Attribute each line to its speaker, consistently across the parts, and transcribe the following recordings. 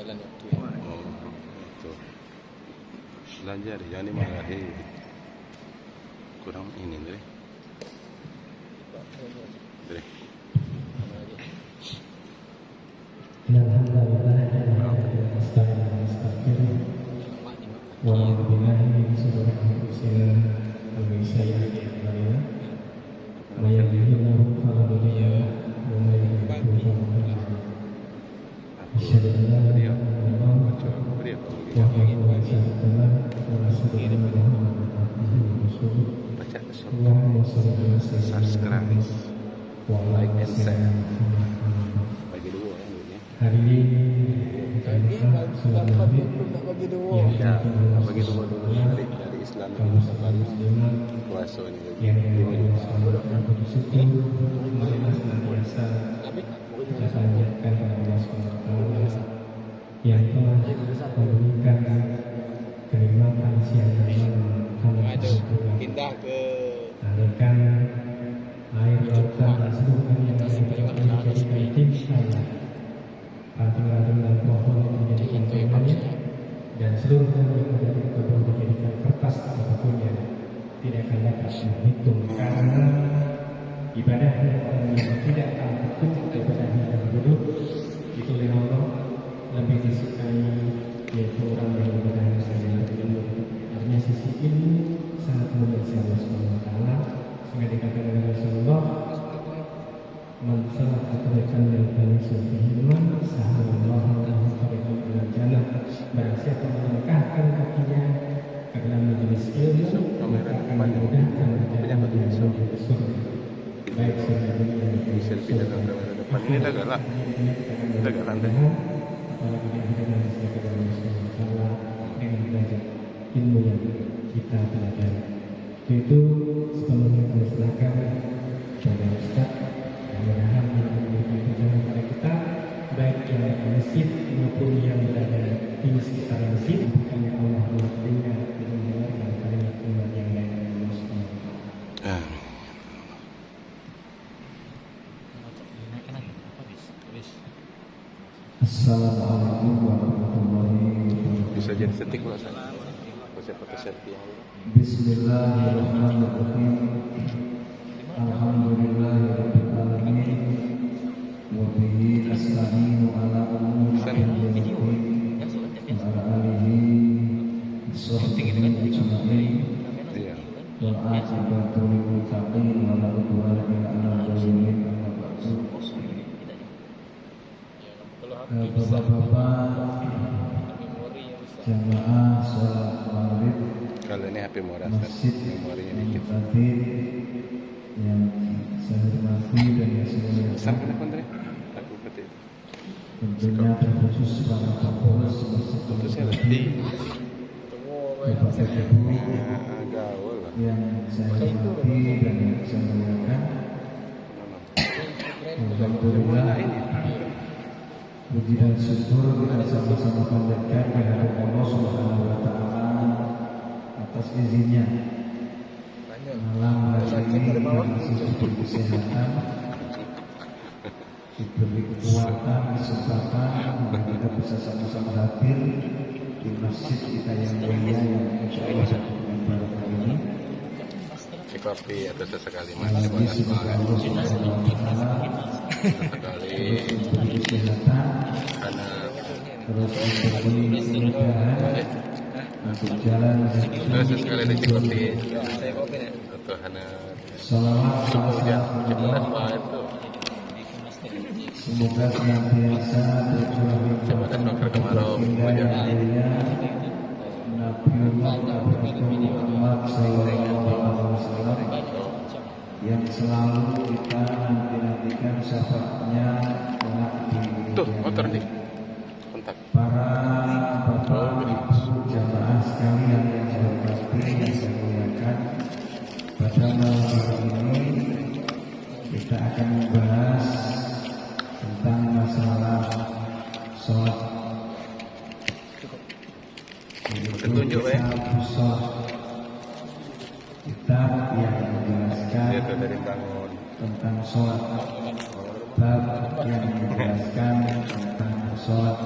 Speaker 1: jalan waktu.
Speaker 2: Oh, itu. Belajar, jangan dimarahi. Kurang ini, Dre. Dre. Subscribe, like and share. Bagi dua ya duitnya.
Speaker 3: Hari ini
Speaker 1: Bagi dua.
Speaker 2: Ya, bagi dua dulu dari Islam ini baru puasa ini lagi.
Speaker 3: yang bersyukur marilah senantiasa kita panjatkan kepada Allah SWT yang telah memberikan kenikmatan siang dan malam
Speaker 1: Pindah ke
Speaker 3: alirkan air lautan dan seluruh yang menjadikan tim saya ranting-ranting dan pohon yang menjadikan kaitannya dan seluruh yang menjadi kebun dijadikan kertas apapun yang tidak akan dapat dihitung karena ibadahnya orang yang tidak akan hitung ibadahnya dan duduk itu oleh Allah lebih disukai yaitu orang yang ibadahnya sambil terlindung. Artinya sisi ilmu sangat mulia Allah SWT sehingga dikatakan oleh Rasulullah manfaat kebaikan yang paling sempurna sahalallahu tariqan ila jannah. Barang siapa melangkahkan kakinya ke dalam majelis ilmu maka akan memudahkan jalan menuju surga. Baik surga dunia maupun surga
Speaker 2: Depan ini dah galak. Dah galak dah.
Speaker 3: apalagi di akhirat nanti sebagai Allah SWT dengan belajar ilmu yang kita pelajari. Itu sepenuhnya kami serahkan kepada Ustaz. Mudah-mudahan memberikan pencerahan pada kita baik yang di masjid maupun yang berada di sekitar masjid. Karena Allah mendengar dan mendengarkan kalimat umat yang lain yang muslim. Assalamualaikum warahmatullahi wabarakatuh.
Speaker 2: Bisa jadi setik pula saya. Bisa foto selfie yang
Speaker 3: Bismillahirrahmanirrahim. Alhamdulillahirabbil alamin. Wa bihi nasta'inu ala umuri dunya wa ala alihi washabbihi ajma'in.
Speaker 2: Iya.
Speaker 3: Wal aqibatu lil muttaqin wa la udwana illa 'alal zalimin. Amma ba'du. Bapak-bapak jamaah sholat maghrib
Speaker 2: Kalau ini HP murah,
Speaker 3: masjid
Speaker 2: memorinya
Speaker 3: yang
Speaker 2: dikit.
Speaker 3: hadir yang saya hormati dan yang saya
Speaker 2: Pesan
Speaker 3: muliakan,
Speaker 2: kenapa Andre? Aku ketik.
Speaker 3: tentunya terkhusus para kapolres masjid
Speaker 2: Itu saya letih.
Speaker 3: Bapak dan Ibu
Speaker 2: Gaul lah.
Speaker 3: yang saya hormati dan yang saya muliakan. Alhamdulillah, puji dan syukur kita sama-sama panjatkan kehadirat Allah Subhanahu wa Ta'ala atas izinnya malam hari ini masih diberi kesehatan, diberi kekuatan, kesempatan untuk kita bisa sama-sama hadir di masjid kita yang mulia yang insya Allah satu bulan barokah ini.
Speaker 2: Si kopi atau sesekali
Speaker 3: Lagi
Speaker 2: masih
Speaker 3: semoga Allah Subhanahu wa Ta'ala
Speaker 2: sesekali
Speaker 3: terus diberi kesehatan,
Speaker 2: karena
Speaker 3: terus diberi kemudahan untuk jalan
Speaker 2: sesekali ada si kopi atau hanya
Speaker 3: salawat
Speaker 2: hujan
Speaker 3: Allah.
Speaker 2: banget tuh.
Speaker 3: Semoga senantiasa
Speaker 2: Semoga semakin kemarau
Speaker 3: yang mulia Nabi Muhammad SAW yang selalu kita nantikan syafaatnya kelak di
Speaker 2: Tuh, motor
Speaker 3: dunia.
Speaker 2: nih. Kontak.
Speaker 3: Para bapak ibu jamaah sekalian yang saya hormati yang saya muliakan, pada malam hari ini kita akan membahas tentang masalah sholat.
Speaker 2: Tunjuk ya.
Speaker 3: Kitab yang menjelaskan
Speaker 2: Dia tuh dari bangun.
Speaker 3: tentang sholat. Bab yang menjelaskan tentang sholat.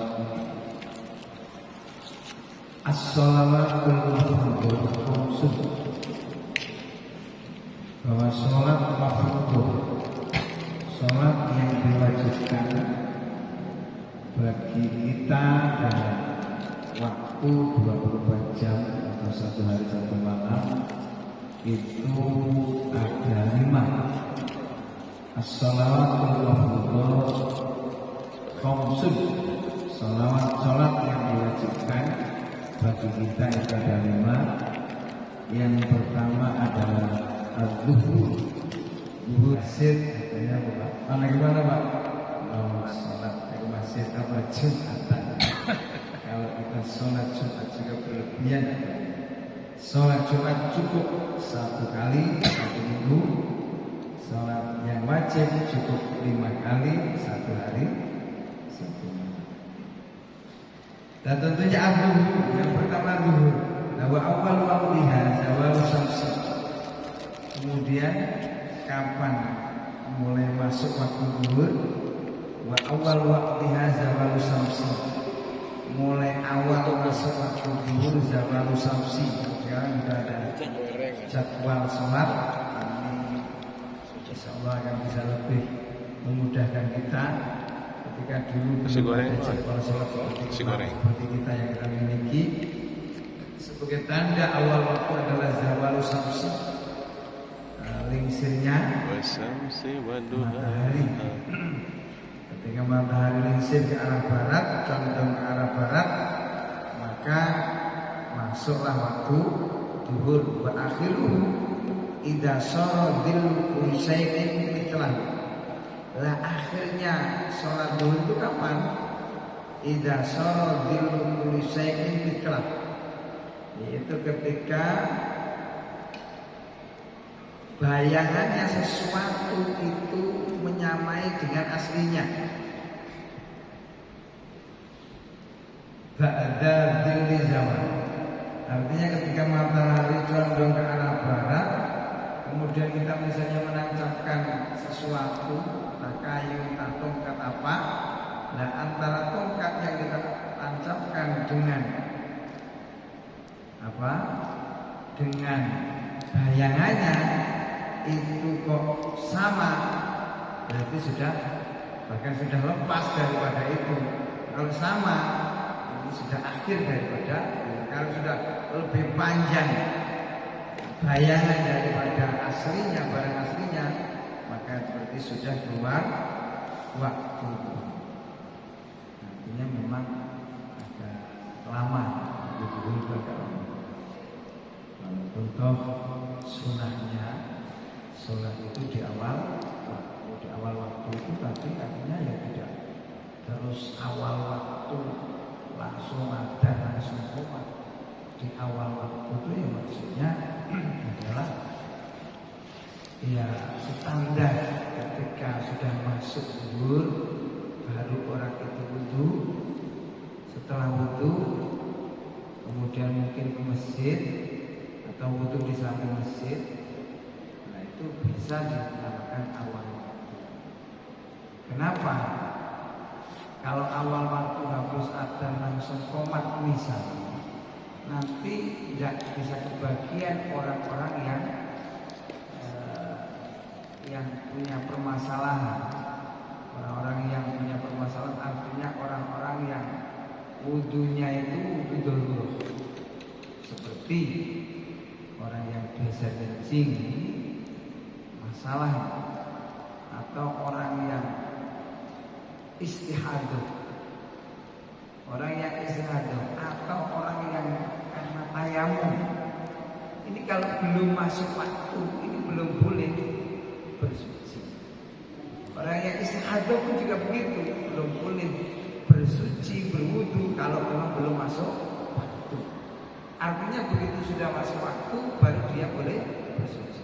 Speaker 3: as-shalawatul mafruḍah khusus, bahwa sholat mafruḍah, sholat yang diwajibkan bagi kita dalam waktu 24 jam atau 1 hari 1 malam itu ada 5. As-shalawatul mafruḍah khusus, sholat yang diwajibkan bagi kita itu ada 5. Yang pertama adalah az-zuhur. Zuhur masjid katanya Pak. Mana gimana Pak? Mau sholat ke masjid apa Jumatan? Kalau kita sholat Jumat juga berlebihan. Sholat Jumat cukup 1 kali 1 minggu. Sholat yang wajib cukup 5 kali 1 hari 1 minggu. Dan tentunya az-zuhur, yang pertama zuhur. Wa awal waqtiha zawal syamsi. Kemudian kapan mulai masuk waktu zuhur? Wa awal waqtiha zawal syamsi. Mulai awal masuk waktu zuhur zawal syamsi. Sekarang sudah ada jadwal sholat. Ini insyaallah akan bisa lebih memudahkan kita. Ketika dulu belum ada jadwal sholat seperti kita yang kita miliki. Sebagai tanda awal waktu adalah zawal syamsi, lingsirnya matahari. Ketika matahari lingsir ke arah barat, condong ke arah barat, maka masuklah waktu zuhur. Wa akhiruhu idza sara dhillu kulli syai'in mithlah. Lah akhirnya sholat zuhur itu kapan? Idza sara dhillu kulli syai'in mithlah. Yaitu ketika bayangannya sesuatu itu menyamai dengan aslinya. Ba'da dhilli zawal. Artinya ketika matahari condong ke arah barat, kemudian kita misalnya menancapkan sesuatu, entah kayu, entah tongkat apa. Nah antara tongkat yang kita tancapkan dengan apa? Dengan bayangannya itu kok sama, berarti bahkan sudah lepas daripada itu. Kalau sama, ini sudah akhir daripada. Kalau sudah lebih panjang bayangan daripada aslinya, barang aslinya, maka berarti sudah keluar waktu. Artinya memang agak lama dulu kalau untuk sunahnya sholat itu di awal waktu itu, tapi artinya ya tidak terus awal waktu langsung ada langsung komat. Di awal waktu itu ya maksudnya adalah ya standar ketika sudah masuk zuhur baru orang itu wudu. Setelah wudu kemudian mungkin ke masjid atau wudu di samping masjid, nah itu bisa dinamakan awal waktu. Kenapa? Kalau awal waktu harus ada langsung komat misalnya, nanti tidak bisa kebagian orang-orang yang punya permasalahan. Orang-orang yang punya permasalahan artinya orang-orang yang wudunya itu wudu darurat, seperti orang yang biasa kencing masalah, atau orang yang istihadah, atau orang yang karena tayamum. Ini kalau belum masuk waktu, ini belum boleh bersuci. Orang yang istihadah pun juga begitu, belum boleh bersuci, berwudu kalau memang belum masuk waktu. Artinya begitu sudah masuk waktu baru dia boleh bersuci.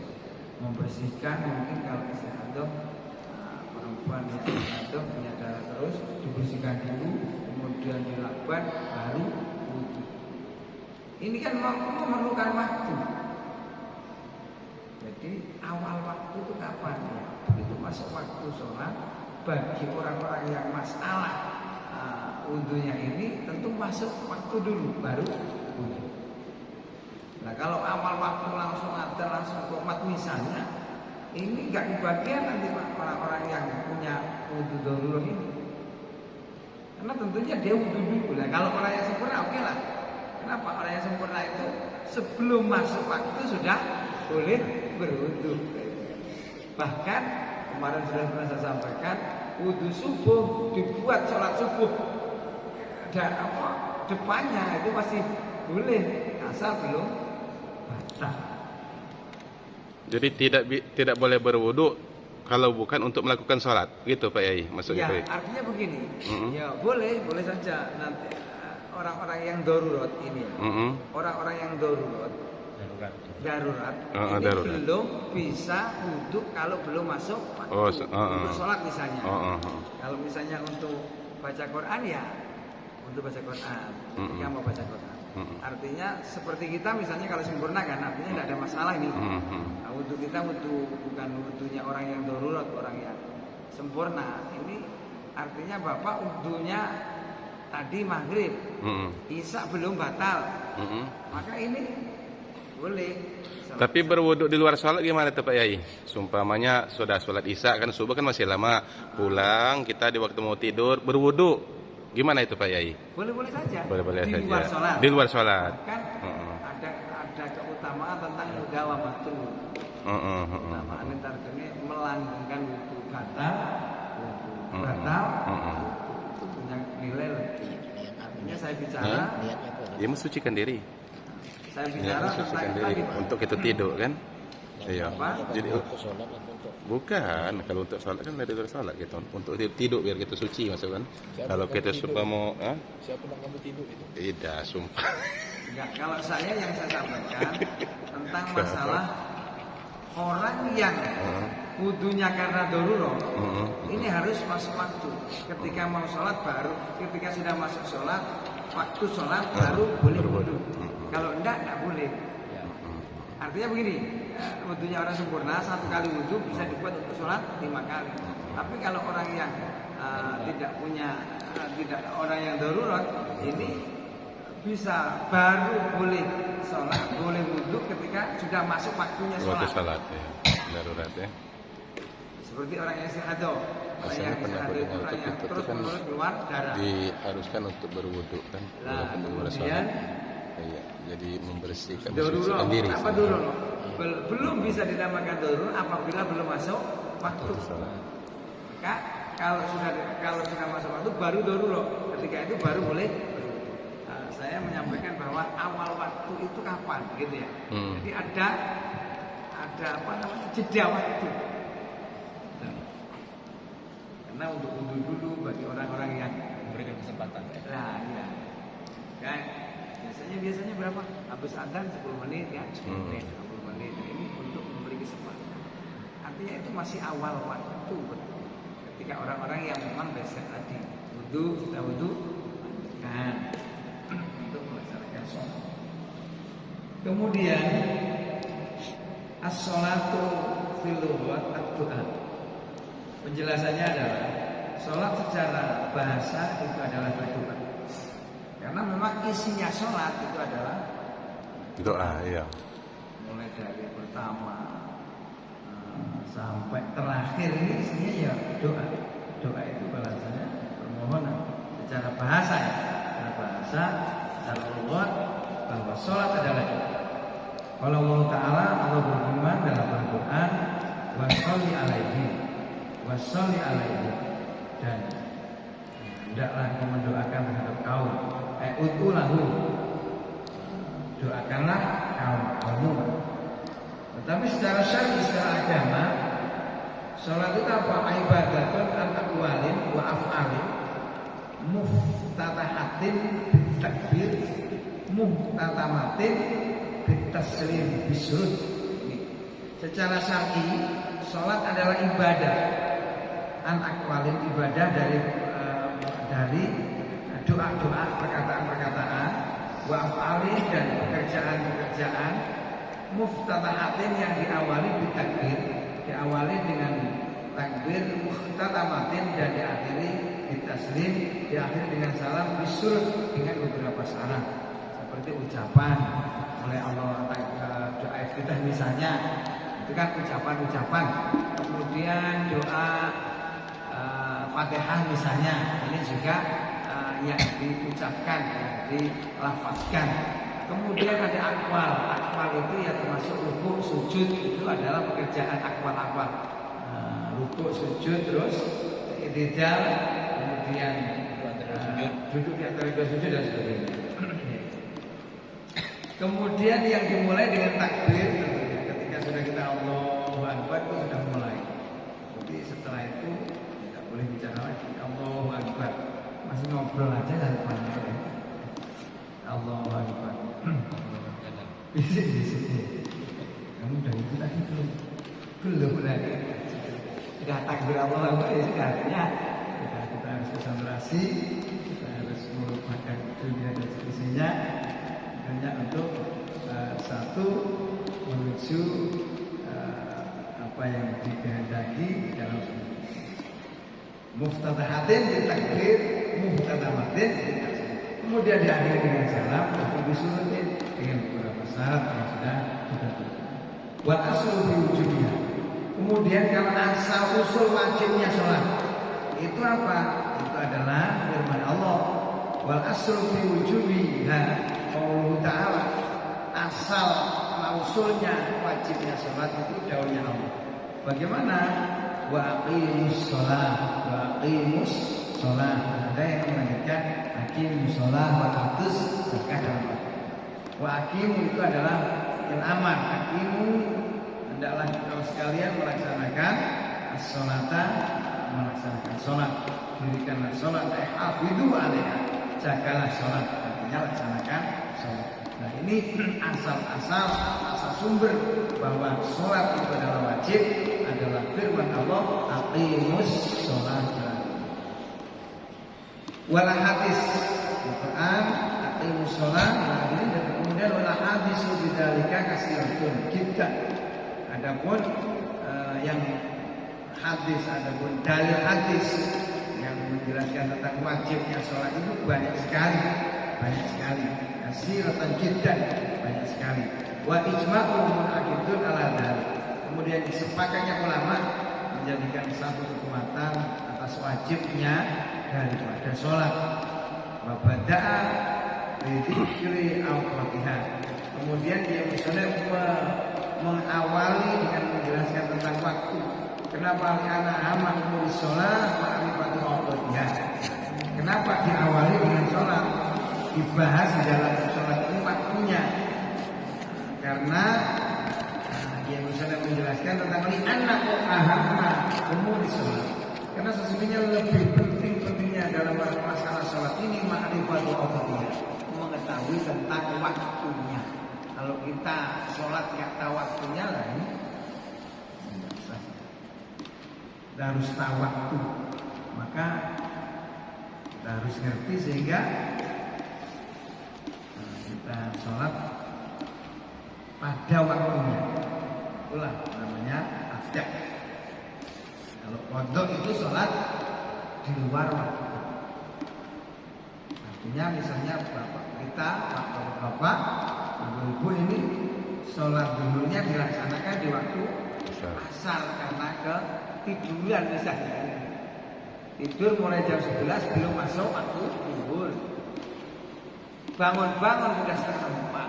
Speaker 3: Membersihkan mungkin kalau istihadah, perempuan yang istihadah punya darah terus dibersihkan dulu, kemudian dilakban baru wudu. Ini kan memerlukan waktu. Jadi awal waktu itu kapan? Begitu masuk waktu sholat bagi orang-orang yang masalah
Speaker 4: wudhunya ini tentu masuk waktu dulu baru wudhu. Nah kalau awal waktu langsung ada langsung komat misalnya, ini nggak kebagian nanti Pak orang-orang yang punya wudhu darurat ini. Karena tentunya dia wudhu dulu. Nah kalau orang yang sempurna oke lah. Kenapa? Orang yang sempurna itu sebelum masuk waktu sudah boleh berwudhu. Bahkan kemarin sudah pernah saya sampaikan, wudhu subuh dibuat sholat subuh dan depannya itu masih boleh asal belum batal.
Speaker 2: Jadi tidak boleh berwudu kalau bukan untuk melakukan sholat, gitu Pak Yai maksudnya?
Speaker 4: Ya, artinya begini, ya boleh saja nanti orang-orang yang darurat ini, orang-orang yang darurat, ini
Speaker 2: darurat.
Speaker 4: belum bisa wudhu kalau belum masuk waktu untuk sholat misalnya. Kalau misalnya untuk baca Quran ya untuk baca Quran, ketika mau baca Quran. Artinya seperti kita misalnya kalau sempurna kan, artinya tidak ada masalah ini. Nah, wudhu kita bukan wudhunya orang yang darurat, orang yang sempurna. Ini artinya Bapak wudhunya tadi maghrib, isya belum batal, maka ini boleh.
Speaker 2: Tapi berwudhu di luar sholat gimana tuh Pak Yai? Sumpamanya sudah sholat isya kan, subuh kan masih lama, pulang kita di waktu mau tidur berwudhu, gimana itu Pak Yai?
Speaker 4: Boleh-boleh saja.
Speaker 2: Boleh-boleh
Speaker 4: di
Speaker 2: saja.
Speaker 4: Luar sholat.
Speaker 2: Di luar sholat.
Speaker 4: Kan ada keutamaan tentang mudawamatul. Keutamaan ntar ini melanggengkan wudhu batal, itu punya nilai lebih. Artinya saya bicara,
Speaker 2: Dia mensucikan diri.
Speaker 4: saya bicara tentang tadi Pak.
Speaker 2: Untuk kita tidur kan? Iya.
Speaker 4: Apa?
Speaker 2: Jadi bukan, kalau untuk sholat kan dari luar sholat gitu. Untuk tidur biar kita suci masuk kan. Kalau kita suka mau,
Speaker 1: Siapa bilang kamu tidur itu?
Speaker 2: tidak, sumpah.
Speaker 4: Enggak, kalau saya yang saya sampaikan tentang masalah orang yang wudhunya karena darurat, ini harus masuk waktu. Ketika mau sholat baru, ketika sudah masuk sholat, waktu sholat baru boleh wudhu. Kalau enggak boleh. Artinya begini, wudhunya orang sempurna, satu kali wudhu bisa dibuat untuk sholat 5 kali. Tapi kalau orang yang tidak punya, orang yang darurat, ini bisa baru boleh sholat, boleh wudhu ketika sudah masuk waktunya
Speaker 2: Waktu
Speaker 4: sholat.
Speaker 2: sholat ya, darurat ya.
Speaker 4: Seperti orang yang istihadah, orang yang istihadah itu orang yang terus menerus keluar darah.
Speaker 2: Diharuskan untuk berwudhu kan,
Speaker 4: Nah,
Speaker 2: walaupun di luar
Speaker 4: kemudian
Speaker 2: sholat. Iya, jadi membersihkan
Speaker 4: darurat,
Speaker 2: diri.
Speaker 4: apa darurat? Belum bisa dinamakan darurat apabila belum masuk waktu. Maka kalau sudah masuk waktu baru darurat. Ketika itu baru boleh. Nah, saya menyampaikan bahwa awal waktu itu kapan, gitu ya. Jadi ada apa namanya jeda waktu. Karena untuk wudhu dulu bagi orang-orang yang
Speaker 1: Memberikan kesempatan.
Speaker 4: nah, iya. Kan biasanya berapa? Habis adzan 10 menit ya. 10 menit. Ini untuk memberi kesempatan. Artinya itu masih awal waktu. Ketika orang-orang yang memang biasa tadi sudah wudhu, nah, untuk melaksanakan sholat. Kemudian as-sholatu fil lughat ad-du'a. Penjelasannya adalah sholat secara bahasa itu adalah berdoa. Karena memang isinya sholat itu adalah
Speaker 2: Doa, iya.
Speaker 4: mulai dari pertama sampai terakhir ini isinya ya doa. Doa itu bahasanya permohonan secara bahasa ya. Secara bahasa, secara lughat bahwa sholat adalah doa. Kalau Allah Ta'ala Allah berfirman dalam Al-Quran, washolli alaihi dan hendaklah kau mendoakan terhadap kaum. Utulahu, doakanlah kaum. Tetapi secara syar'i, secara agama, sholat itu apa? Ibadatun an-aqwalin wa af'alin muftatahatin bitakbir muhtatamatin bitaslim bisrud. Secara syar'i, sholat adalah ibadah an-aqwalin, ibadah dari doa-doa, perkataan-perkataan, wa af'alin dan pekerjaan-pekerjaan, muftatahatin yang diawali bitakbir, diawali dengan takbir, muhtatamatin dan diakhiri bitaslim, diakhiri dengan salam, bisurut dengan beberapa syarat seperti ucapan oleh Allah doa iftitah misalnya, itu kan ucapan-ucapan. Kemudian doa Fatihah misalnya, ini juga yang diucapkan, yang dilafazkan. Kemudian ada akwal. Akwal itu ya termasuk rukuk, sujud, itu adalah pekerjaan akwal-akwal. Rukuk, sujud, terus i'tidal, kemudian duduk di antara dua sujud dan sebagainya. Kemudian yang dimulai dengan takbir, ketika sudah kita Allahu Akbar itu sudah mulai. Jadi setelah itu tidak boleh bicara lagi. Allahu Akbar, masih ngobrol aja dan banyak. Allahu Akbar. Bisik-bisik. Kamu udah itu lagi belum? Belum lagi. Sudah takbir Allahu Akbar ya sudah artinya kita harus konsentrasi, kita harus melupakan dunia dan seisinya. Hanya untuk satu menuju apa yang dikehendaki dalam muftatahatin ditakbir, muftatahatin ditakbir. Kemudian diakhiri dengan salam, atau disurutin dengan beberapa syarat yang sudah ditentukan. Wal aslu fi wujubnya. Kemudian kalau asal usul wajibnya sholat itu apa? Itu adalah firman Allah. Wal aslu fi wujubiha Allah Ta'ala, asal mausulnya wajibnya sholat itu daunnya Allah. Bagaimana? Wa aqimus sholat, wa aqimus sholat. Ada yang mengajarkan aqimus sholat wa atuz zakat. Wa aqimu itu adalah yang aman. Aqimu hendaklah kalau sekalian melaksanakan as-sholata, melaksanakan sholat. Dirikanlah sholat, hafidhu alaiha, jagalah sholat. Laksanakan sholat. Nah ini asal sumber bahwa sholat itu adalah wajib adalah firman Allah, aqimus sholat. Wala hadis Al-Quran aqimus sholat. Nah ini dan kemudian wala hadis bidzalika kasiratun kita. Adapun yang hadis, adapun dalil hadis yang menjelaskan tentang wajibnya sholat itu banyak sekali. Kasiratan jiddan, banyak sekali. Wa ijma'u munaqidun ala dzalik. Kemudian disepakatnya ulama menjadikan satu kekuatan atas wajibnya daripada sholat. Wa bada'a bi dzikri al-Fatihah. Kemudian dia misalnya mengawali dengan menjelaskan tentang waktu. Kenapa anak aman mulai sholat ma'rifatul Fatihah? Kenapa diawali dengan sholat? Dibahas di dalam sholat ini waktunya, karena dia misalnya menjelaskan tentang ini anak ahamma umur di sholat. Karena sesungguhnya lebih pentingnya dalam masalah sholat ini ma'rifatul Fatihah, mengetahui tentang waktunya. Kalau kita sholat nggak tahu waktunya lah ini kita harus tahu waktu, maka kita harus ngerti sehingga kita sholat pada waktunya. Itulah namanya afdal. Kalau qadha itu sholat di luar waktu. Artinya misalnya bapak kita, bapak, ibu ini sholat duhurnya dilaksanakan di waktu asar karena ketiduran misalnya. Tidur mulai jam 11 belum masuk waktu duhur. Bangun-bangun sudah setengah 4,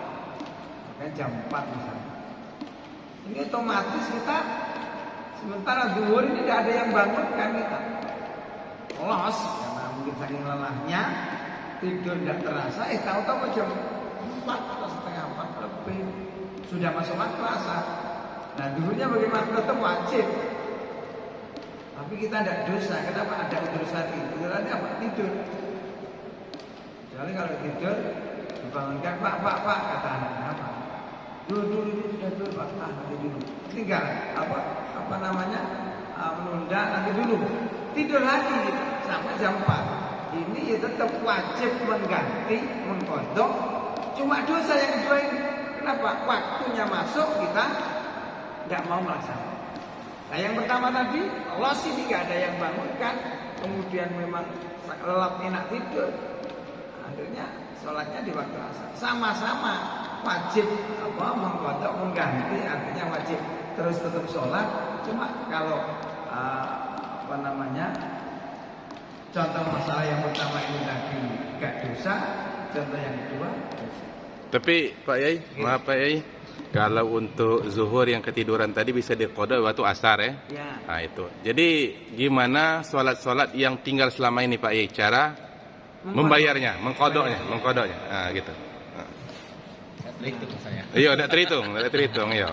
Speaker 4: makanya jam 4 misalnya. Ini otomatis kita sementara duhur ini tidak ada yang bangun kan kita los karena mungkin saking lelahnya tidur tidak terasa. Tahu-tahu jam 4 atau setengah 4 lebih sudah masuk waktu asar. Nah duhurnya bagaimana? Tetap wajib. Tapi kita tidak dosa. Kenapa ada urusan itu? Urusannya apa? Tidur. Kecuali kalau tidur dibangunkan, Pak, kata anak-anak, apa? Dulu sudah dulu, Pak, nanti dulu. Tinggal apa namanya? Menunda nanti dulu. Tidur lagi gitu, sampai jam 4. Ini ya tetap wajib mengganti, mengkodok. Cuma dosa yang kedua ini. Kenapa? Waktunya masuk kita tidak mau melaksanakan. Nah yang pertama tadi, Allah sini nggak ada yang bangunkan, kemudian memang lelap enak tidur, akhirnya sholatnya di waktu asar. Sama-sama wajib mengkodok mengganti, artinya wajib terus tetap sholat. Cuma kalau contoh masalah yang pertama ini tadi gak dosa, contoh yang kedua dosa.
Speaker 2: Tapi Pak Yai, maaf Pak Yai, kalau untuk zuhur yang ketiduran tadi bisa diqadha waktu asar ya?
Speaker 4: Ya.
Speaker 2: Nah itu. Jadi gimana sholat-sholat yang tinggal selama ini Pak Yai, cara membayarnya, mengqadanya? Nah gitu.
Speaker 1: Terhitung saya.
Speaker 2: Iya, udah terhitung, iya.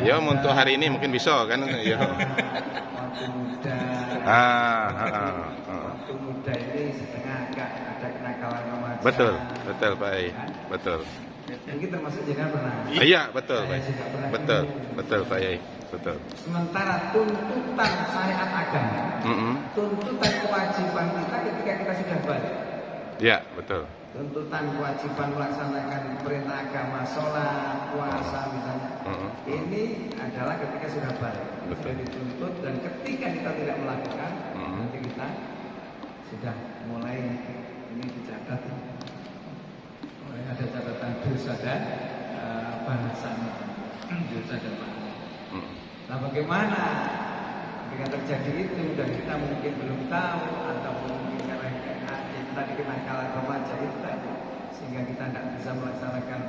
Speaker 2: Iya, untuk hari ini mungkin bisa kan? Iya.
Speaker 4: Waktu muda. Waktu muda ini setengah agak ada kenakalan remaja.
Speaker 2: Betul Pak Yai. Betul.
Speaker 4: Mungkin termasuk jenengan pernah.
Speaker 2: Iya, betul Pak.
Speaker 4: Saya juga pernah.
Speaker 2: Betul Pak Yai. Betul.
Speaker 4: Sementara tuntutan syariat agama, tuntutan kewajiban kita ketika kita sudah balik.
Speaker 2: Iya, betul.
Speaker 4: Tuntutan kewajiban melaksanakan perintah agama, sholat, puasa misalnya. Ini adalah ketika sudah balik, sudah dituntut, dan ketika kita tidak melakukan, nanti kita sudah mulai ini dicatat. Mulai ada catatan dosa dan bahasan dosa dan bahasan. Nah bagaimana ketika terjadi itu dan kita mungkin belum tahu atau mungkin karena tadi kenakalan remaja itu tadi, sehingga kita tidak bisa melaksanakan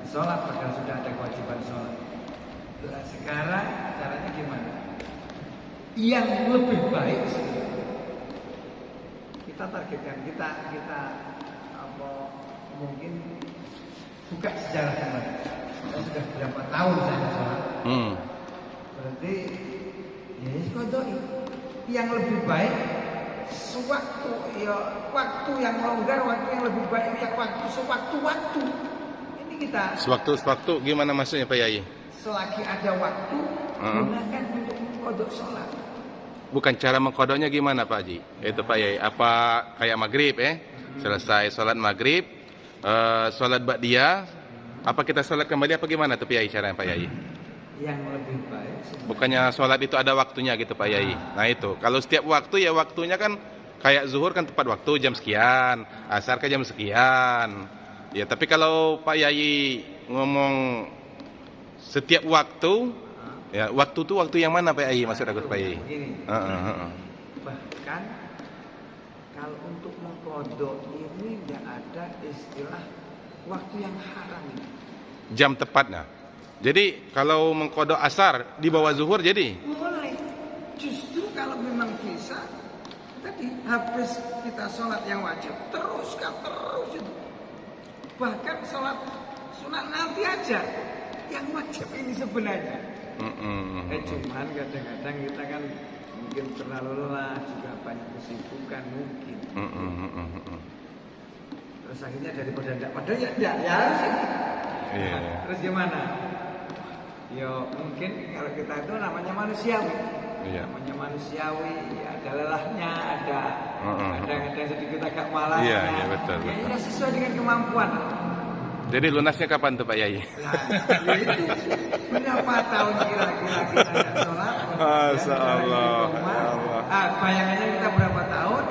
Speaker 4: sholat padahal sudah ada kewajiban sholat. Nah, sekarang caranya gimana? Yang lebih baik kita targetkan, kita mungkin buka sejarah kembali. Saya sudah berapa tahun saya sholat. Berarti ya kodoi. Yang lebih baik waktu yang longgar, waktu yang lebih baik, yang waktu sewaktu-waktu. Ini kita
Speaker 2: Sewaktu-waktu gimana maksudnya Pak Yai?
Speaker 4: Selagi ada waktu gunakan untuk mengkodok sholat.
Speaker 2: Bukan cara mengkodoknya gimana Pak Haji? Itu Pak Yai. Apa kayak maghrib selesai sholat maghrib, sholat ba'diyah, apa kita sholat kembali apa gimana tuh Pak Yai caranya Pak Yai?
Speaker 4: Yang lebih baik
Speaker 2: Bukannya sholat itu ada waktunya gitu Pak Yai. Nah itu, kalau setiap waktu ya waktunya kan kayak zuhur kan tepat waktu jam sekian, asar ke jam sekian. Ya tapi kalau Pak Yai ngomong setiap waktu, ya waktu itu waktu yang mana Pak Yai maksud aku Pak Yai?
Speaker 4: Begini, bahkan kalau untuk mengkodok ini tidak ada istilah waktu yang haram ini.
Speaker 2: Jam tepatnya. Jadi kalau mengkodok asar di bawah zuhur jadi?
Speaker 4: Boleh. Justru kalau memang bisa, tadi habis kita sholat yang wajib, terus itu. Bahkan sholat sunat nanti aja, yang wajib ini sebenarnya. Cuman kadang-kadang kita kan mungkin terlalu lelah, juga banyak kesibukan mungkin. Terus akhirnya daripada tidak, padahal ya harus ini. Terus gimana? Ya mungkin kalau kita itu namanya manusiawi. Namanya manusiawi, ada lelahnya, ada kadang-kadang sedikit agak malasnya.
Speaker 2: Iya, betul.
Speaker 4: Ya sesuai dengan kemampuan.
Speaker 2: Jadi lunasnya kapan tuh Pak Yai?
Speaker 4: Nah, itu berapa tahun kira-kira kita sholat?
Speaker 2: Masya Allah.
Speaker 4: Bayangannya kita berapa tahun?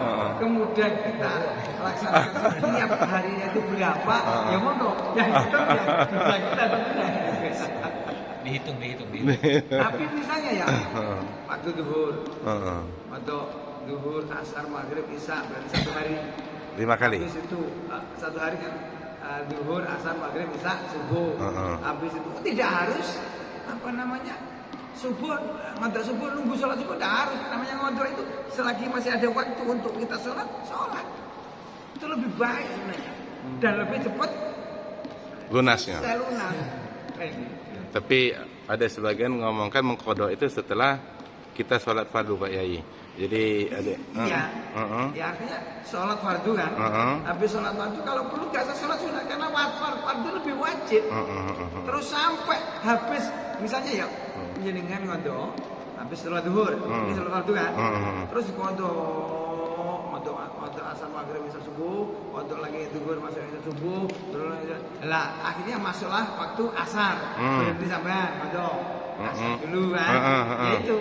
Speaker 4: Kemudian kita laksanakan setiap harinya itu berapa? Ya monggo, yang itu ya kita
Speaker 1: Dihitung.
Speaker 4: Tapi misalnya ya, waktu duhur, asar, maghrib, isya, berarti satu hari
Speaker 2: 5 kali.
Speaker 4: Habis itu satu hari kan duhur, asar, maghrib, isya, subuh. Habis itu tidak harus subuh, ngodok subuh, nunggu sholat subuh, tidak harus. Namanya ngodok itu selagi masih ada waktu untuk kita sholat. Itu lebih baik sebenarnya dan lebih cepat
Speaker 2: lunasnya.
Speaker 4: Lunas.
Speaker 2: Tapi ada sebagian mengomongkan mengkodok itu setelah kita sholat fardu Pak Yai. Jadi ada.
Speaker 4: Ya artinya sholat fardu kan. Habis sholat fardu kalau perlu gak usah sholat sunat karena fardu lebih wajib. Terus sampai habis misalnya ya jenengan ngodok habis sholat duhur, ini sholat fardu kan. Terus ngodok asar maghrib bisa subuh, ngodok lagi duhur masuk bisa subuh, terus akhirnya masuklah waktu asar. Berarti sampean ngodok asar dulu kan. Itu.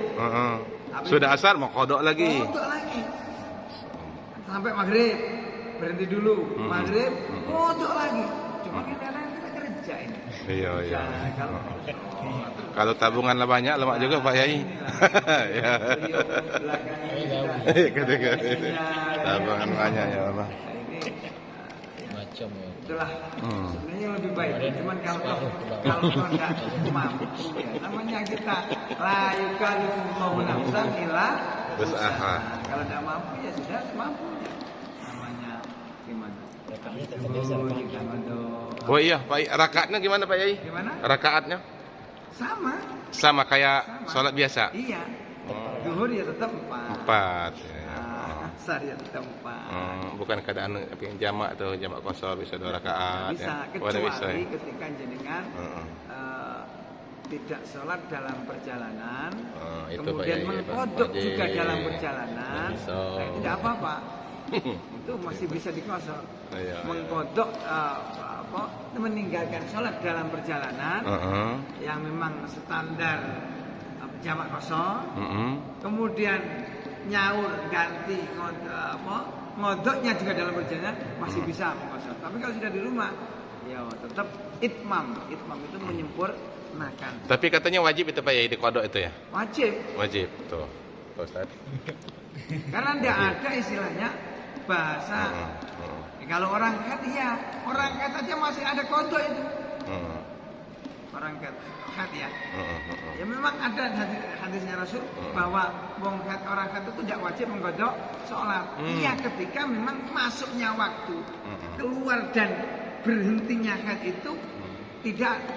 Speaker 2: Sudah asar mau kodok lagi.
Speaker 4: sampai maghrib berhenti dulu, maghrib kodok lagi. Cuma kadang kita kerja ini.
Speaker 2: Iya, iya.
Speaker 4: Nah,
Speaker 2: Kalau tabungan lah banyak, lemak juga Pak Yai. Ya.
Speaker 4: beliau belakangnya juga
Speaker 2: Tabungan banyak ya Allah.
Speaker 4: Nah, ini
Speaker 1: Macam ya.
Speaker 4: itulah sebenarnya lebih baik. Cuman kalau nggak mampu, ya, namanya kita layukan mau nafsan ila
Speaker 2: Usaha.
Speaker 4: Kalau nggak mampu ya sudah semampunya. Namanya gimana?
Speaker 1: Rekatnya tetap biasa.
Speaker 2: Oh iya, Pak Yai, rakaatnya gimana Pak Yai?
Speaker 4: Gimana?
Speaker 2: Rakaatnya
Speaker 4: Sama.
Speaker 2: sama kayak
Speaker 4: Sama.
Speaker 2: sholat biasa.
Speaker 4: Iya. Zuhur ya tetap 4.
Speaker 2: 4. Ya.
Speaker 4: Asar ya tetap 4.
Speaker 2: Bukan keadaan jamak atau jamak kosor bisa 2 rakaat.
Speaker 4: Bisa,
Speaker 2: ya. Oh, ada bisa.
Speaker 4: kecuali
Speaker 2: Ya.
Speaker 4: ketika jenengan tidak sholat dalam perjalanan,
Speaker 2: Itu
Speaker 4: kemudian
Speaker 2: Pak Yai,
Speaker 4: mengkodok
Speaker 2: wajib.
Speaker 4: juga dalam perjalanan,
Speaker 2: Bisa.
Speaker 4: nah, itu tidak apa-apa. Itu masih bisa dikosor.
Speaker 2: Iya,
Speaker 4: Mengkodok meninggalkan sholat dalam perjalanan yang memang standar jamak kosor, kemudian nyaur ganti ngodoknya juga dalam perjalanan masih bisa mengkosor. Tapi kalau sudah di rumah, ya tetap itmam. Itmam itu menyempurnakan.
Speaker 2: Tapi katanya wajib itu Pak Yai di kodok itu ya?
Speaker 4: Wajib.
Speaker 2: Wajib tuh. Pak Ustaz.
Speaker 4: Karena tidak ada istilahnya bahasa. Kalau orang khat ya, orang khat aja masih ada kodok itu. Orang khat ya. Ya memang ada hadisnya Rasul bahwa orang khat itu tidak wajib mengkodok sholat. Iya ketika memang masuknya waktu, keluar dan berhentinya khat itu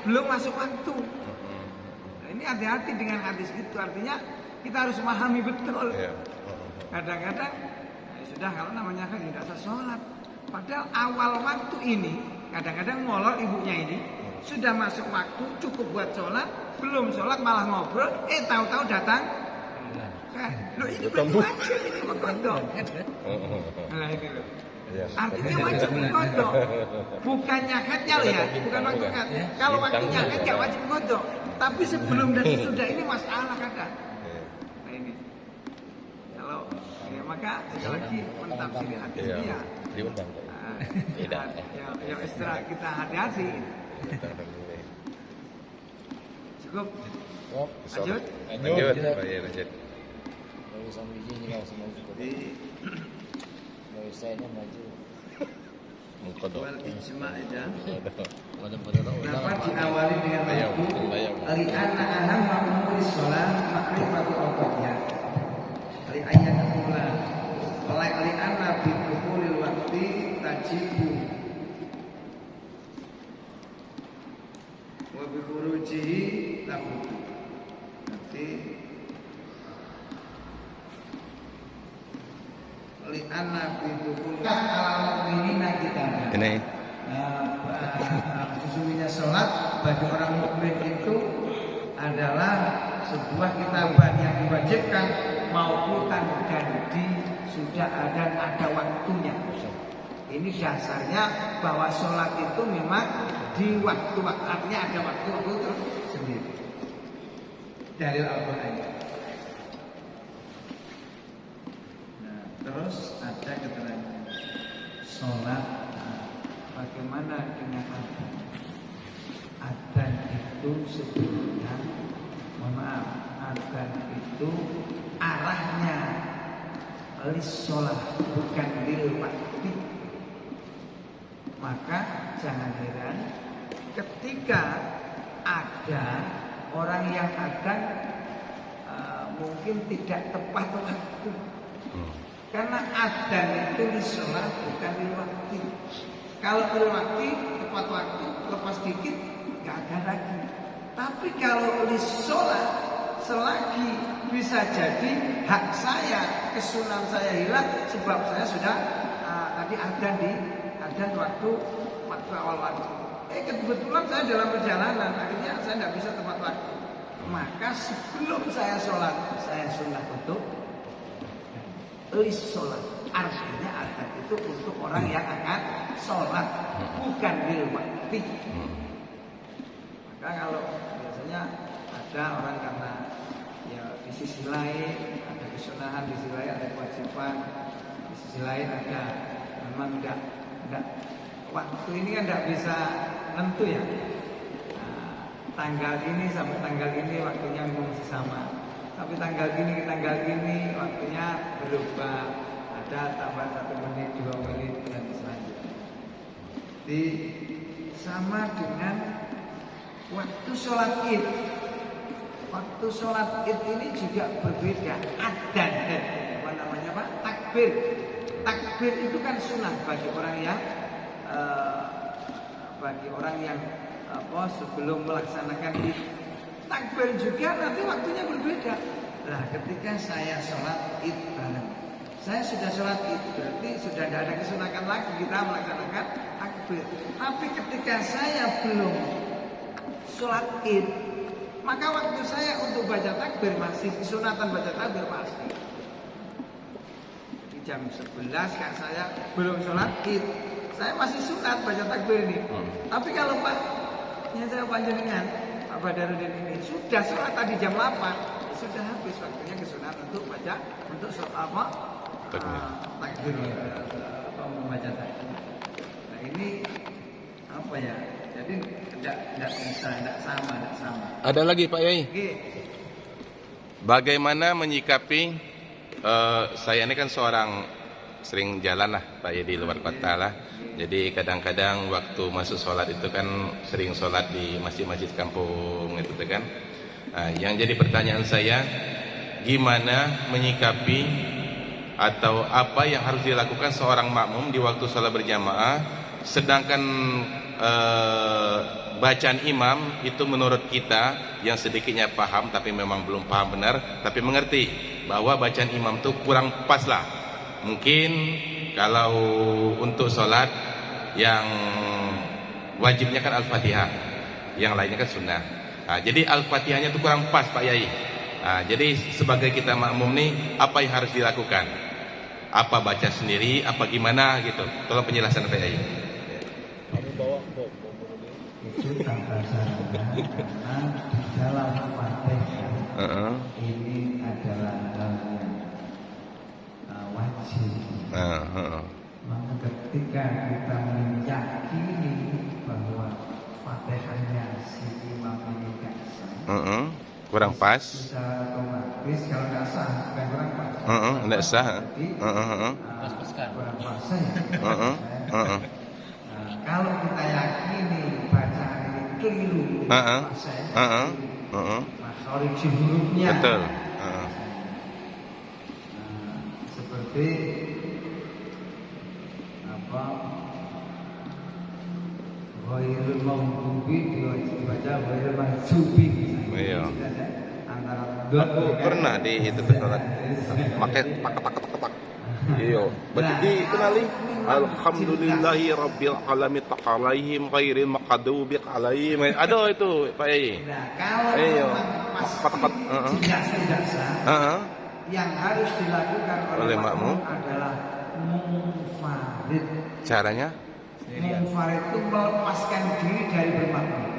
Speaker 4: belum masuk waktu. Nah, ini hati-hati dengan hadis itu, artinya kita harus memahami betul. Kadang-kadang ya sudah kalau namanya kan tidak usah sholat. Padahal awal waktu ini kadang-kadang molor ibunya ini sudah masuk waktu cukup buat sholat, belum sholat malah ngobrol, tahu-tahu datang. Loh ini berarti wajib ini mengkodok. Nah ini loh. Artinya wajib mengkodok. Bukannya khatnya loh ya, bukan waktu khat. Kalau waktunya khat nggak wajib mengkodok. Tapi sebelum dan sesudah ini masalah kadang. Nah ini. Kalau ya maka sekali lagi mentafsir hadis ini ya.
Speaker 1: Diundang.
Speaker 4: Ya istirahat kita hati-hati. Cukup. Lanjut.
Speaker 2: Lanjut Pak Yai, lanjut.
Speaker 1: Kalau sama bijinya nggak usah maju. Kalau saya maju.
Speaker 2: Mengkodok.
Speaker 4: Wal ijma' ya.
Speaker 1: Pada
Speaker 4: Dapat diawali dengan waktu li'anna ahamma umuri sholat ma'rifatu awqatnya li'ayat kula li'anna bidukhulil wakti tajibu wa bikhurujihi lahu. Nanti li'anna bidukhulil ala mu'minina kita
Speaker 2: Ini.
Speaker 4: Sesungguhnya sholat bagi orang mukmin itu adalah sebuah kitaban yang diwajibkan mauqutan dan sudah ada waktunya. Ini dasarnya bahwa sholat itu memang di waktu-waktu, artinya ada waktu sendiri. Dalil Al-Quran. Nah, terus ada keterangan sholat. Bagaimana dengan adzan? Adzan itu sebetulnya, mohon maaf, adzan itu arahnya lis-sholat bukan lil wakti. Maka jangan heran ketika ada orang yang adzan mungkin tidak tepat waktu. Karena adzan itu lis-sholat bukan lil wakti. Kalau terwakti tepat waktu, lepas dikit nggak ada lagi. Tapi kalau di sholat selagi bisa jadi hak saya, kesunahan saya hilang sebab saya sudah tadi adzan waktu awal waktu. Kebetulan saya dalam perjalanan, akhirnya saya nggak bisa tepat waktu. Maka sebelum saya sholat, saya sunnah untuk sholat. Artinya adzan itu untuk orang yang akan sholat, bukan lil wakti. Maka kalau biasanya ada orang karena ya di sisi lain ada kesunahan, di sisi lain ada kewajiban, Di sisi lain ada memang enggak waktu ini kan enggak bisa nentu ya. Tanggal ini sampai tanggal ini waktunya masih sama. Tapi tanggal ini ke tanggal ini waktunya berubah. Ada tambah 1 menit, 2 menit dan selanjutnya. Jadi sama dengan waktu sholat id. Waktu sholat id ini juga berbeda. Adzan, apa namanya Pak? Takbir. Takbir itu kan sunnah bagi orang yang sebelum melaksanakan id. Takbir juga nanti waktunya berbeda. Nah, ketika saya sholat id bareng, saya sudah sholat id, berarti sudah tidak ada kesunatan lagi kita melaksanakan takbir. Tapi ketika saya belum sholat id, maka waktu saya untuk baca takbir masih kesunatan baca takbir masih. Jadi jam 11 kan saya belum sholat id, saya masih sunat baca takbir ini. Tapi kalau Pak, yang saya panjenengan Pak Badarudin ini sudah sholat tadi jam 8, sudah habis waktunya kesunatan untuk baca untuk sholat apa? Takbir atau membaca takbir. Nah ini apa ya? Jadi tidak bisa, tidak sama.
Speaker 2: Ada lagi Pak Yai. Bagaimana menyikapi saya ini kan seorang sering jalan lah Pak Yai di luar kota lah. Jadi kadang-kadang waktu masuk sholat itu kan sering sholat di masjid-masjid kampung itu kan. Nah, yang jadi pertanyaan saya, gimana menyikapi atau apa yang harus dilakukan seorang makmum di waktu sholat berjamaah, sedangkan bacaan imam itu menurut kita yang sedikitnya paham tapi memang belum paham benar, tapi mengerti bahwa bacaan imam itu kurang pas lah. Mungkin kalau untuk sholat yang wajibnya kan Al-Fatihah, yang lainnya kan sunnah. Nah, jadi Al-Fatihahnya itu kurang pas Pak Yai. Nah, jadi sebagai kita makmum nih, apa yang harus dilakukan? Apa baca sendiri, apa gimana gitu? Tolong penjelasan Pak Yai.
Speaker 4: Itu tata caranya karena di dalam Fatihah ini adalah hal yang wajib. Maka ketika kita meyakini bahwa Fatihahnya si imam ini gak sah,
Speaker 2: kurang pas.
Speaker 4: Secara otomatis kalau nggak sah, bukan kurang pas.
Speaker 2: Nggak sah.
Speaker 1: Pas-paskan.
Speaker 4: Kurang pas ya. Kalau kita yakini bacaan ini keliru, makhraj hurufnya.
Speaker 2: Betul.
Speaker 4: Seperti apa? Ghairul maghdubi dibaca ghairul maghdubi.
Speaker 2: Iya.
Speaker 4: Antara
Speaker 2: Aku pernah di itu sholat pakai tak. Iya. Berarti kenali alhamdulillahi rabbil alamin taqalaihim ghairil maqdubi alaihim. Ada itu Pak Yai.
Speaker 4: Nah, kalau memang tidak sah, yang harus dilakukan oleh makmum adalah munfarid.
Speaker 2: Caranya?
Speaker 4: Munfarid itu melepaskan diri dari bermakmum.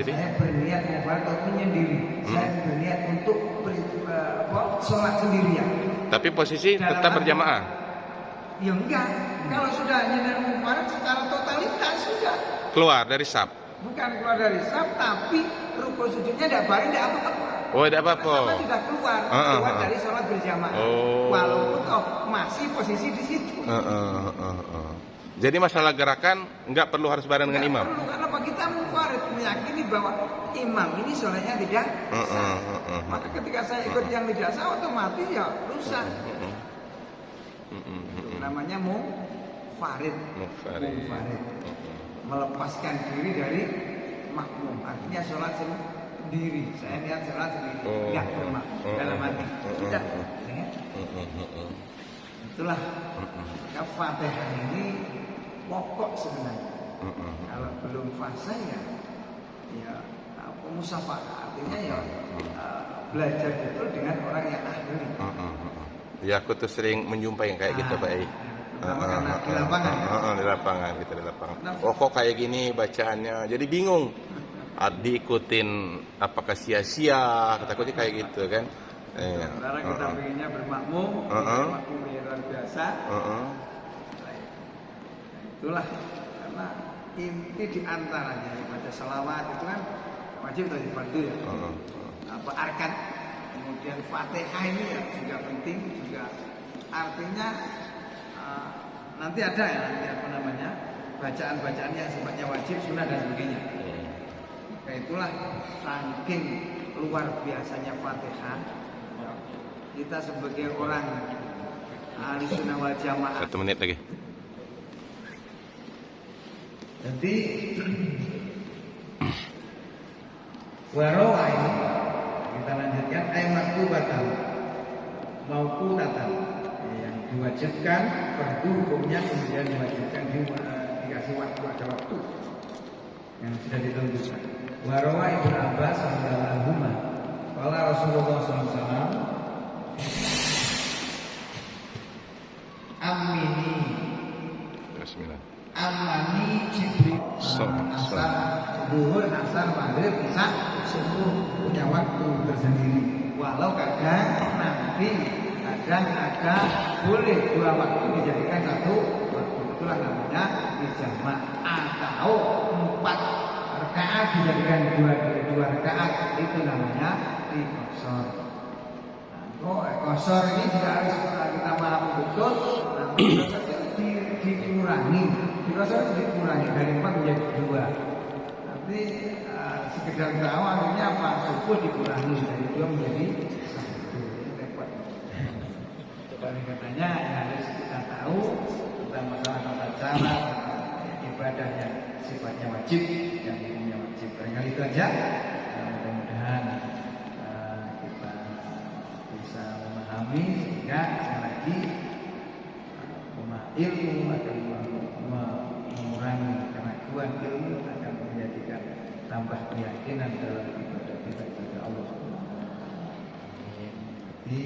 Speaker 2: Jadi
Speaker 4: saya berniat munfarid atau menyendiri. Saya berniat untuk sholat sendirian.
Speaker 2: Tapi posisi tetap berjamaah.
Speaker 4: Ya enggak. Kalau sudah nyender munfarid secara totalitas sudah
Speaker 2: Keluar dari saf.
Speaker 4: bukan keluar dari saf, tapi rukun sujudnya tidak balik, tidak apa-apa.
Speaker 2: Oh, tidak apa-apa.
Speaker 4: Sama sudah keluar dari sholat berjamaah. Walaupun masih posisi di situ.
Speaker 2: Jadi masalah gerakan nggak perlu harus bareng dengan imam.
Speaker 4: Perlu, karena kita munfarid meyakini bahwa imam ini sholatnya tidak sah. Maka ketika saya ikut yang tidak sah, otomatis ya rusak. Namanya munfarid. Melepaskan diri dari makmum. Artinya sholat sendiri. Saya lihat sholat sendiri. Tidak bermakmum dalam hati. Tidak. Itulah. Maka Fatihah ini pokok sebenarnya. Kalau belum fase ya musafah. Artinya ya belajar betul dengan orang yang ahli.
Speaker 2: Ya aku tuh sering menjumpai yang kayak gitu Pak Yai.
Speaker 4: Di lapangan.
Speaker 2: Di lapangan kita di lapangan. Oh kok kayak gini bacaannya. Jadi bingung. Diikutin apakah sia-sia? Takutnya kayak gitu kan. Iya.
Speaker 4: Sementara kita pengennya bermakmum, makmum yang luar biasa. Itulah karena inti diantaranya baca salawat itu kan wajib atau fardu ya. Apa arkan, kemudian Fatihah ini ya juga penting juga. Artinya nanti ada ya nanti apa namanya bacaan-bacaan yang sifatnya wajib, sunnah dan sebagainya. Nah, itulah saking luar biasanya Fatihah. Kita sebagai orang ahli sunnah wal jamaah.
Speaker 2: 1 menit lagi.
Speaker 4: Jadi warawa ini kita lanjutkan maktubatan mauqunatan yang diwajibkan fardu hukumnya kemudian diwajibkan dikasih waktu ada waktu yang sudah ditentukan. Warawa Ibnu Abbas radhiyallahu anhu qala Rasulullah sallallahu alaihi wasallam amini
Speaker 2: Bismillah.
Speaker 4: amani Jibril asar zuhur asar maghrib isya subuh punya waktu tersendiri walau kadang nanti kadang ada boleh 2 waktu dijadikan 1 waktu, itulah namanya ijma'. Atau 4 rakaat dijadikan 2 rakaat, itu namanya qasar. Qasar ini juga harus kita pahami betul. Dikurangi, dirasa dikurangi dari 4 menjadi 2. Tapi sekedar tahu artinya apa? Subuh dikurangi dari 2 menjadi 1. Repot. Oleh katanya ya harus kita tahu tentang masalah tata cara ibadah yang sifatnya wajib, yang hukumnya wajib. Barangkali itu aja. Mudah-mudahan kita bisa memahami sehingga sekali lagi ilmu akan mengurangi keraguan, ilmu akan menjadikan tambah keyakinan dalam ibadah kita kepada Allah Subhanahu wa taala. Jadi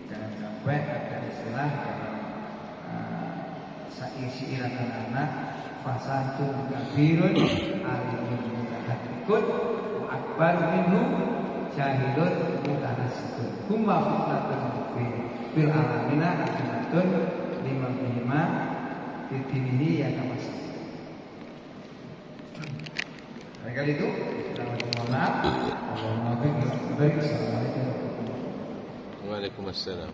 Speaker 4: jangan sampai ada istilah dalam syair anak-anak fasatun kabirun alimun mutahaddiqun wa akbar minhu jahilun mutanasikun huma fitnatun fil alamina akibatun lima bihima fitinihi ya kamas. Barangkali itu kita mohon maaf. Assalamualaikum warahmatullahi wabarakatuh.
Speaker 2: Waalaikumsalam.